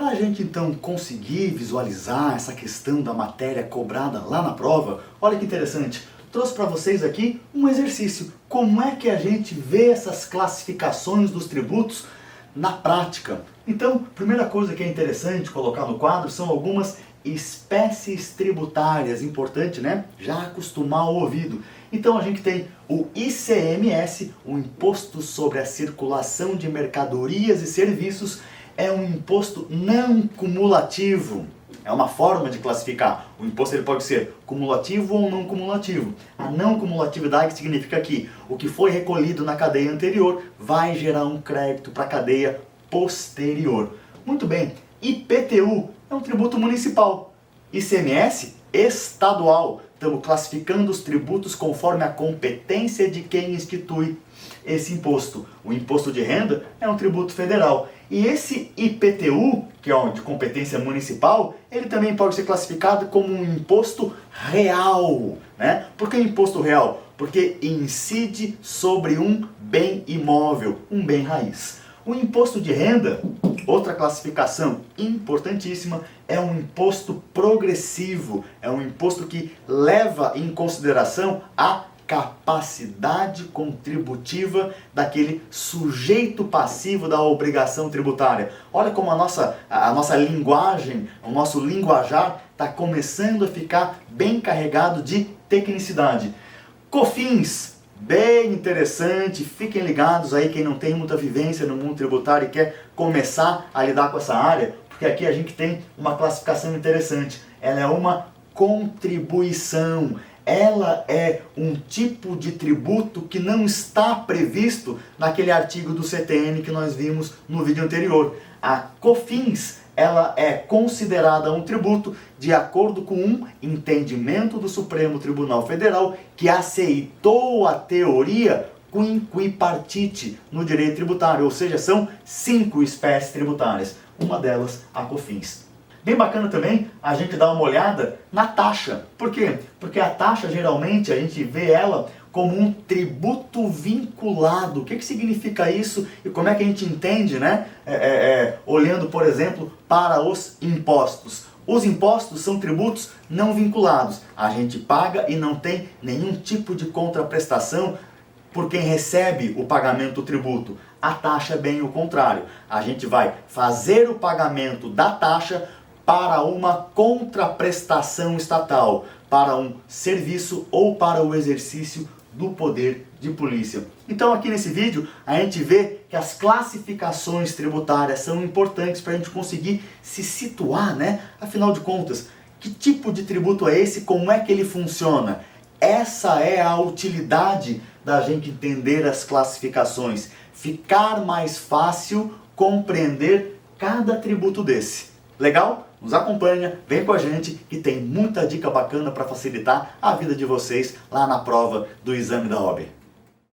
Para a gente então conseguir visualizar essa questão da matéria cobrada lá na prova, olha que interessante, trouxe para vocês aqui um exercício. Como é que a gente vê essas classificações dos tributos na prática? Então, primeira coisa que é interessante colocar no quadro são algumas espécies tributárias, importante, né? Já acostumar o ouvido. Então a gente tem o ICMS, o Imposto sobre a Circulação de Mercadorias e Serviços, é um imposto não cumulativo. É uma forma de classificar. O imposto ele pode ser cumulativo ou não cumulativo. A não cumulatividade significa que o que foi recolhido na cadeia anterior vai gerar um crédito para a cadeia posterior. Muito bem, IPTU é um tributo municipal. ICMS, estadual. Estamos classificando os tributos conforme a competência de quem institui esse imposto. O imposto de renda é um tributo federal. E esse IPTU, que é de competência municipal, ele também pode ser classificado como um imposto real, né? Por que imposto real? Porque incide sobre um bem imóvel, um bem raiz. O imposto de renda, outra classificação importantíssima, é um imposto progressivo, é um imposto que leva em consideração a capacidade contributiva daquele sujeito passivo da obrigação tributária. Olha como a nossa linguagem, o nosso linguajar está começando a ficar bem carregado de tecnicidade. COFINS, bem interessante, fiquem ligados aí quem não tem muita vivência no mundo tributário e quer começar a lidar com essa área, porque aqui a gente tem uma classificação interessante. Ela é uma contribuição. Ela é um tipo de tributo que não está previsto naquele artigo do CTN que nós vimos no vídeo anterior. A COFINS, ela é considerada um tributo de acordo com um entendimento do Supremo Tribunal Federal que aceitou a teoria quinquipartite no direito tributário, ou seja, são 5 espécies tributárias, uma delas a COFINS. Bem bacana também a gente dar uma olhada na taxa. Por quê? Porque a taxa, geralmente, a gente vê ela como um tributo vinculado. O que significa isso e como é que a gente entende, né? Olhando, por exemplo, para os impostos. Os impostos são tributos não vinculados. A gente paga e não tem nenhum tipo de contraprestação por quem recebe o pagamento do tributo. A taxa é bem o contrário. A gente vai fazer o pagamento da taxa para uma contraprestação estatal, para um serviço ou para o exercício do poder de polícia. Então aqui nesse vídeo a gente vê que as classificações tributárias são importantes para a gente conseguir se situar, né? Afinal de contas, que tipo de tributo é esse? Como é que ele funciona? Essa é a utilidade da gente entender as classificações. Ficar mais fácil compreender cada tributo desse. Legal? Nos acompanha, vem com a gente que tem muita dica bacana para facilitar a vida de vocês lá na prova do exame da OAB.